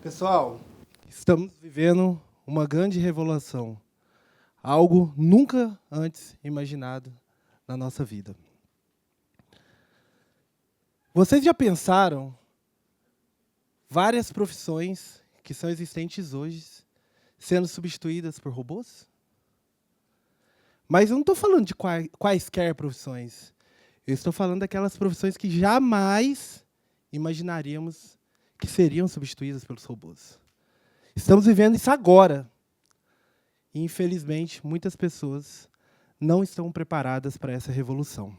Pessoal, estamos vivendo uma grande revelação, algo nunca antes imaginado na nossa vida. Vocês já pensaram várias profissões que são existentes hoje sendo substituídas por robôs? Mas eu não estou falando de quaisquer profissões. Eu estou falando daquelas profissões que jamais imaginaríamos que seriam substituídas pelos robôs. Estamos vivendo isso agora. E, infelizmente, muitas pessoas não estão preparadas para essa revolução.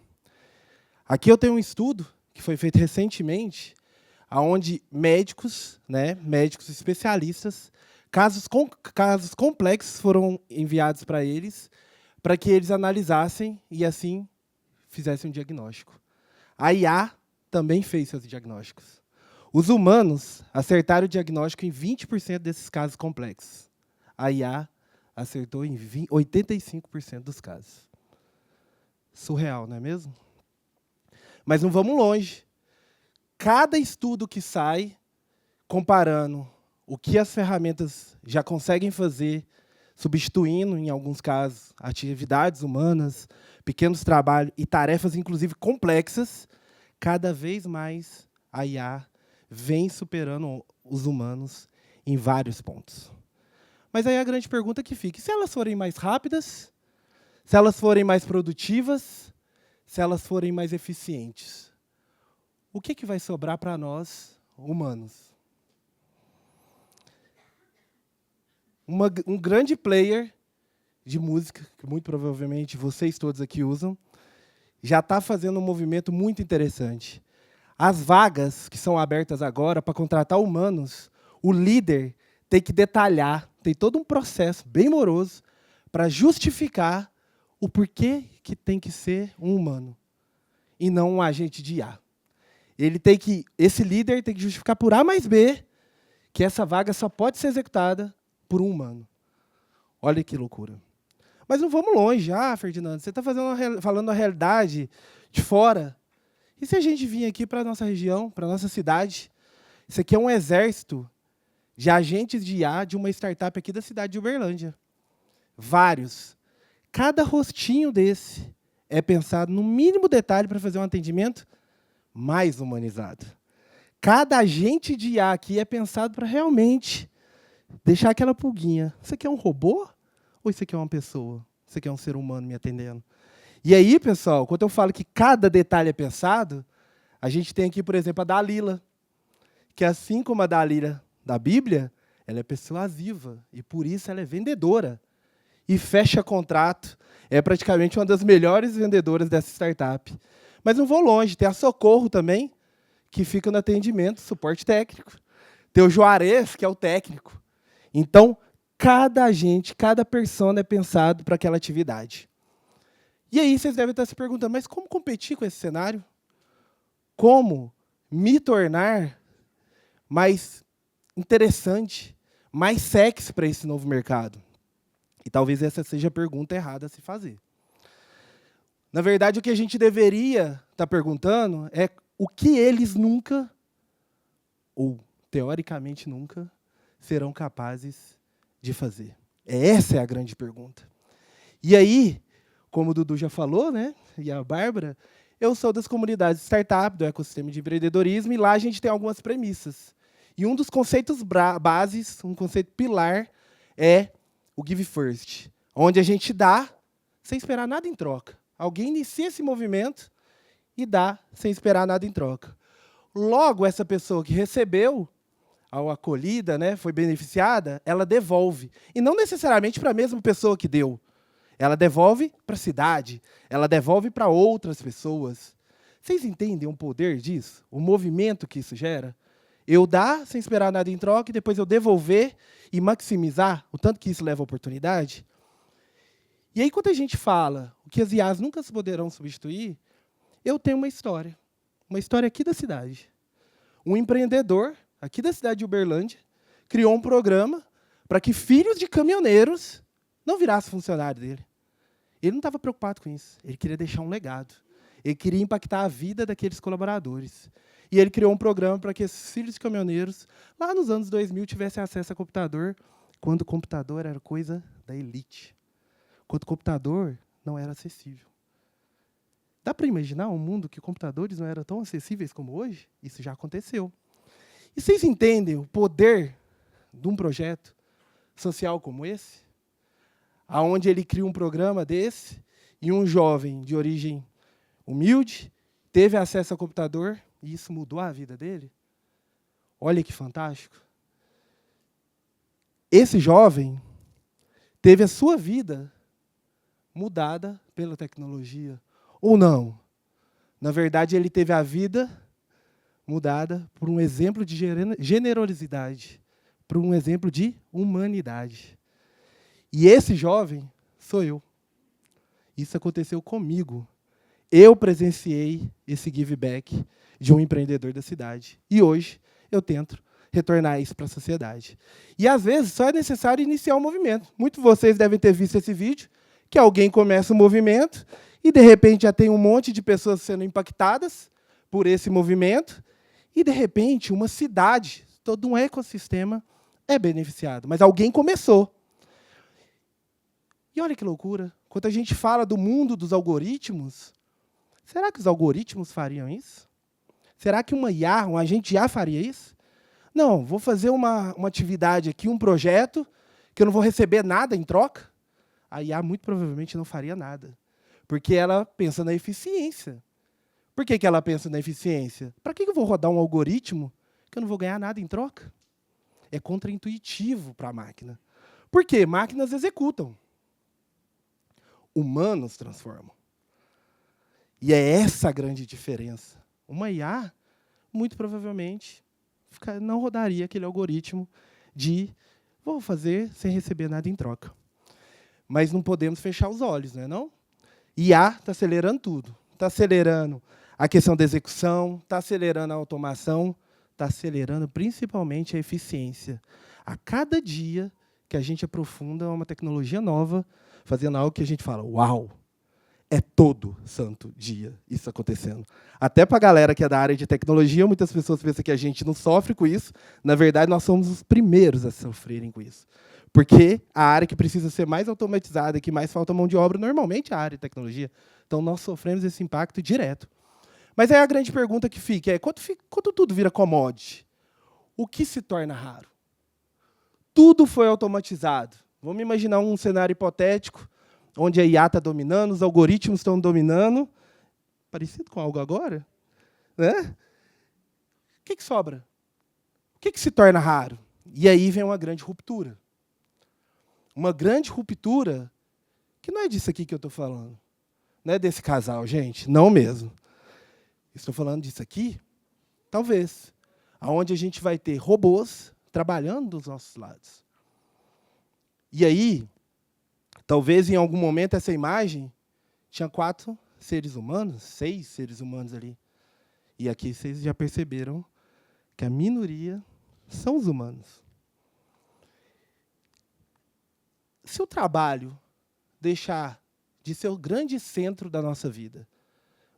Aqui eu tenho um estudo que foi feito recentemente, onde médicos especialistas, casos complexos foram enviados para eles, para que eles analisassem e, assim, fizessem um diagnóstico. A IA também fez seus diagnósticos. Os humanos acertaram o diagnóstico em 20% desses casos complexos. A IA acertou em 85% dos casos. Surreal, não é mesmo? Mas não vamos longe. Cada estudo que sai, comparando o que as ferramentas já conseguem fazer, substituindo, em alguns casos, atividades humanas, pequenos trabalhos e tarefas, inclusive, complexas, cada vez mais a IA vem superando os humanos em vários pontos. Mas aí a grande pergunta que fica, e se elas forem mais rápidas, se elas forem mais produtivas, se elas forem mais eficientes, o que vai sobrar para nós, humanos? Um grande player de música, que muito provavelmente vocês todos aqui usam, já está fazendo um movimento muito interessante. As vagas que são abertas agora para contratar humanos, o líder tem que detalhar, tem todo um processo bem moroso para justificar o porquê que tem que ser um humano e não um agente de IA. Esse líder tem que justificar por A mais B que essa vaga só pode ser executada por um humano. Olha que loucura. Mas não vamos longe. Ferdinando, você está falando a realidade de fora. E se a gente vir aqui para a nossa região, para a nossa cidade? Isso aqui é um exército de agentes de IA de uma startup aqui da cidade de Uberlândia. Vários. Cada rostinho desse é pensado no mínimo detalhe para fazer um atendimento mais humanizado. Cada agente de IA aqui é pensado para realmente deixar aquela pulguinha. Isso aqui é um robô ou isso aqui é uma pessoa? Isso aqui é um ser humano me atendendo? E aí, pessoal, quando eu falo que cada detalhe é pensado, a gente tem aqui, por exemplo, a Dalila, que assim como a Dalila da Bíblia, ela é persuasiva e, por isso, ela é vendedora. E fecha contrato. É praticamente uma das melhores vendedoras dessa startup. Mas não vou longe, tem a Socorro também, que fica no atendimento, suporte técnico. Tem o Juarez, que é o técnico. Então, cada agente, cada persona é pensado para aquela atividade. E aí vocês devem estar se perguntando, mas como competir com esse cenário? Como me tornar mais interessante, mais sexy para esse novo mercado? E talvez essa seja a pergunta errada a se fazer. Na verdade, o que a gente deveria estar perguntando é o que eles nunca, ou teoricamente nunca, serão capazes de fazer. Essa é a grande pergunta. E aí, como o Dudu já falou, né, e a Bárbara, eu sou das comunidades de startup, do ecossistema de empreendedorismo, e lá a gente tem algumas premissas. E um dos conceitos bases, um conceito pilar, é o Give First, onde a gente dá sem esperar nada em troca. Alguém inicia esse movimento e dá sem esperar nada em troca. Logo, essa pessoa que recebeu a acolhida, né, foi beneficiada, ela devolve. E não necessariamente para a mesma pessoa que deu. Ela devolve para a cidade, ela devolve para outras pessoas. Vocês entendem o poder disso? O movimento que isso gera? Eu dar sem esperar nada em troca e depois eu devolver e maximizar o tanto que isso leva à oportunidade. E aí, quando a gente fala o que as IAs nunca poderão substituir, eu tenho uma história aqui da cidade. Um empreendedor aqui da cidade de Uberlândia criou um programa para que filhos de caminhoneiros não virassem funcionário dele. Ele não estava preocupado com isso. Ele queria deixar um legado. Ele queria impactar a vida daqueles colaboradores. E ele criou um programa para que esses filhos de caminhoneiros, lá nos anos 2000, tivessem acesso a computador, quando o computador era coisa da elite. Quando o computador não era acessível. Dá para imaginar um mundo que computadores não eram tão acessíveis como hoje? Isso já aconteceu. E vocês entendem o poder de um projeto social como esse? Onde ele cria um programa desse e um jovem de origem humilde teve acesso ao computador e isso mudou a vida dele? Olha que fantástico. Esse jovem teve a sua vida mudada pela tecnologia. Ou não? Na verdade, ele teve a vida mudada por um exemplo de generosidade, por um exemplo de humanidade. E esse jovem sou eu. Isso aconteceu comigo. Eu presenciei esse give back de um empreendedor da cidade. E hoje eu tento retornar isso para a sociedade. E, às vezes, só é necessário iniciar um movimento. Muitos de vocês devem ter visto esse vídeo, que alguém começa um movimento e, de repente, já tem um monte de pessoas sendo impactadas por esse movimento e, de repente, uma cidade, todo um ecossistema é beneficiado. Mas alguém começou. E olha que loucura. Quando a gente fala do mundo dos algoritmos, será que os algoritmos fariam isso? Será que uma IA, um agente IA faria isso? Não, vou fazer uma atividade aqui, um projeto, que eu não vou receber nada em troca. A IA muito provavelmente não faria nada. Porque ela pensa na eficiência. Por que ela pensa na eficiência? Para que eu vou rodar um algoritmo que eu não vou ganhar nada em troca? É contraintuitivo para a máquina. Por quê? Máquinas executam. Humanos transformam. E é essa a grande diferença. Uma IA, muito provavelmente, não rodaria aquele algoritmo de vou fazer sem receber nada em troca. Mas não podemos fechar os olhos, não é não? IA está acelerando tudo. Está acelerando a questão da execução, está acelerando a automação, está acelerando principalmente a eficiência. A cada dia que a gente aprofunda uma tecnologia nova, fazendo algo que a gente fala, uau, é todo santo dia isso acontecendo. Até para a galera que é da área de tecnologia, muitas pessoas pensam que a gente não sofre com isso. Na verdade, nós somos os primeiros a sofrerem com isso. Porque a área que precisa ser mais automatizada, que mais falta mão de obra, normalmente é a área de tecnologia. Então, nós sofremos esse impacto direto. Mas aí a grande pergunta que fica é, quando tudo vira commodity, o que se torna raro? Tudo foi automatizado. Vamos imaginar um cenário hipotético, onde a IA está dominando, os algoritmos estão dominando. Parecido com algo agora? Né? O que sobra? O que se torna raro? E aí vem uma grande ruptura. Uma grande ruptura que não é disso aqui que eu estou falando. Não é desse casal, gente. Não mesmo. Estou falando disso aqui, talvez, onde a gente vai ter robôs trabalhando dos nossos lados. E aí, talvez em algum momento essa imagem tinha 4 seres humanos, 6 seres humanos ali. E aqui vocês já perceberam que a minoria são os humanos. Se o trabalho deixar de ser o grande centro da nossa vida,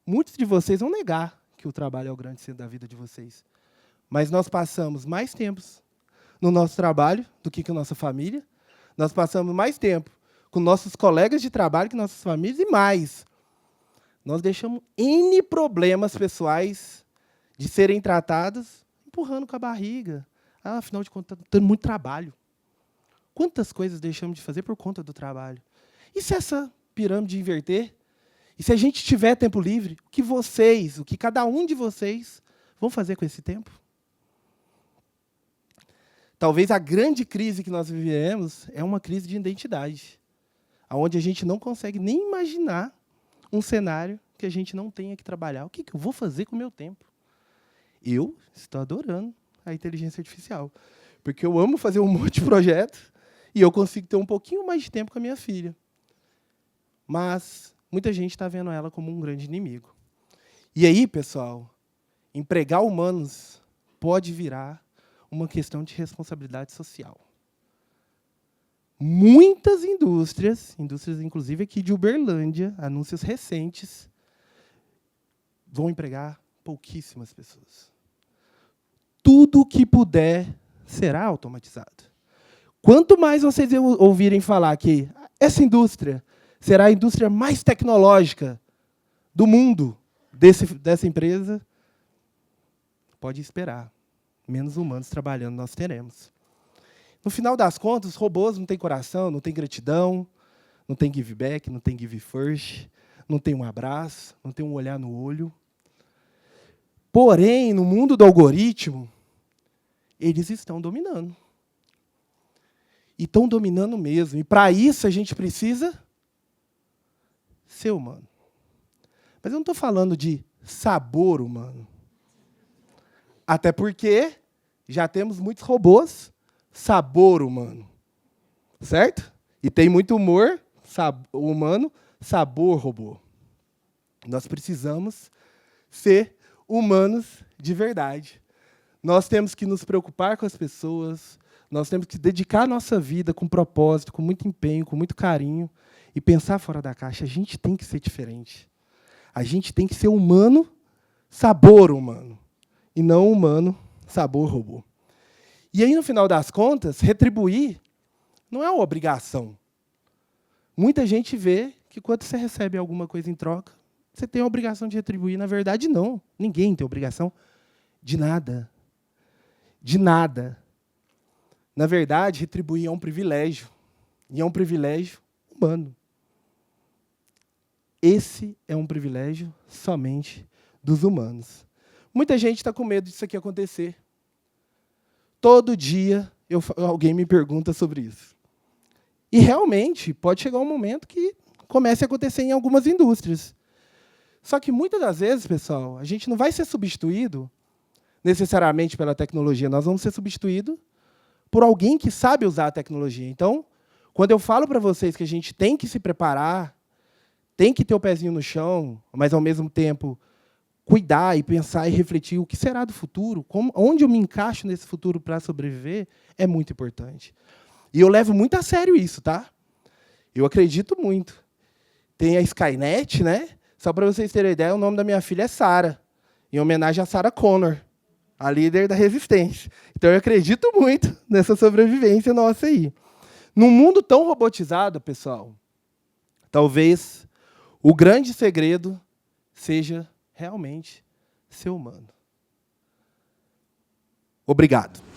muitos de vocês vão negar que o trabalho é o grande centro da vida de vocês. Mas nós passamos mais tempo no nosso trabalho do que com a nossa família. Nós passamos mais tempo com nossos colegas de trabalho que nossas famílias e mais. Nós deixamos N problemas pessoais de serem tratados empurrando com a barriga. Afinal de contas, está tendo muito trabalho. Quantas coisas deixamos de fazer por conta do trabalho? E se essa pirâmide inverter? E se a gente tiver tempo livre, o que cada um de vocês vão fazer com esse tempo? Talvez a grande crise que nós vivemos é uma crise de identidade, onde a gente não consegue nem imaginar um cenário que a gente não tenha que trabalhar. O que eu vou fazer com o meu tempo? Eu estou adorando a inteligência artificial, porque eu amo fazer um monte de projeto e eu consigo ter um pouquinho mais de tempo com a minha filha. Mas muita gente está vendo ela como um grande inimigo. E aí, pessoal, empregar humanos pode virar uma questão de responsabilidade social. Muitas indústrias inclusive aqui de Uberlândia, anúncios recentes, vão empregar pouquíssimas pessoas. Tudo que puder será automatizado. Quanto mais vocês ouvirem falar que essa indústria será a indústria mais tecnológica do mundo, dessa empresa, pode esperar. Menos humanos trabalhando nós teremos. No final das contas, os robôs não têm coração, não têm gratidão, não têm give back, não têm give first, não têm um abraço, não têm um olhar no olho. Porém, no mundo do algoritmo, eles estão dominando. E estão dominando mesmo. E, para isso, a gente precisa ser humano. Mas eu não estou falando de sabor humano. Até porque já temos muitos robôs sabor humano. Certo? E tem muito humor humano, sabor robô. Nós precisamos ser humanos de verdade. Nós temos que nos preocupar com as pessoas, nós temos que dedicar a nossa vida com propósito, com muito empenho, com muito carinho, e pensar fora da caixa. A gente tem que ser diferente. A gente tem que ser humano, sabor humano, e não humano, sabor robô. E aí, no final das contas, retribuir não é uma obrigação. Muita gente vê que quando você recebe alguma coisa em troca, você tem a obrigação de retribuir. Na verdade, não. Ninguém tem obrigação de nada. De nada. Na verdade, retribuir é um privilégio. E é um privilégio humano. Esse é um privilégio somente dos humanos. Muita gente está com medo disso aqui acontecer. Todo dia alguém me pergunta sobre isso. E, realmente, pode chegar um momento que comece a acontecer em algumas indústrias. Só que, muitas das vezes, pessoal, a gente não vai ser substituído necessariamente pela tecnologia. Nós vamos ser substituídos por alguém que sabe usar a tecnologia. Então, quando eu falo para vocês que a gente tem que se preparar, tem que ter o pezinho no chão, mas, ao mesmo tempo, cuidar e pensar e refletir o que será do futuro, onde eu me encaixo nesse futuro para sobreviver, é muito importante. E eu levo muito a sério isso, tá? Eu acredito muito. Tem a Skynet, né? Só para vocês terem ideia, o nome da minha filha é Sarah, em homenagem a Sarah Connor, a líder da resistência. Então, eu acredito muito nessa sobrevivência nossa aí. Num mundo tão robotizado, pessoal, talvez o grande segredo seja realmente ser humano. Obrigado.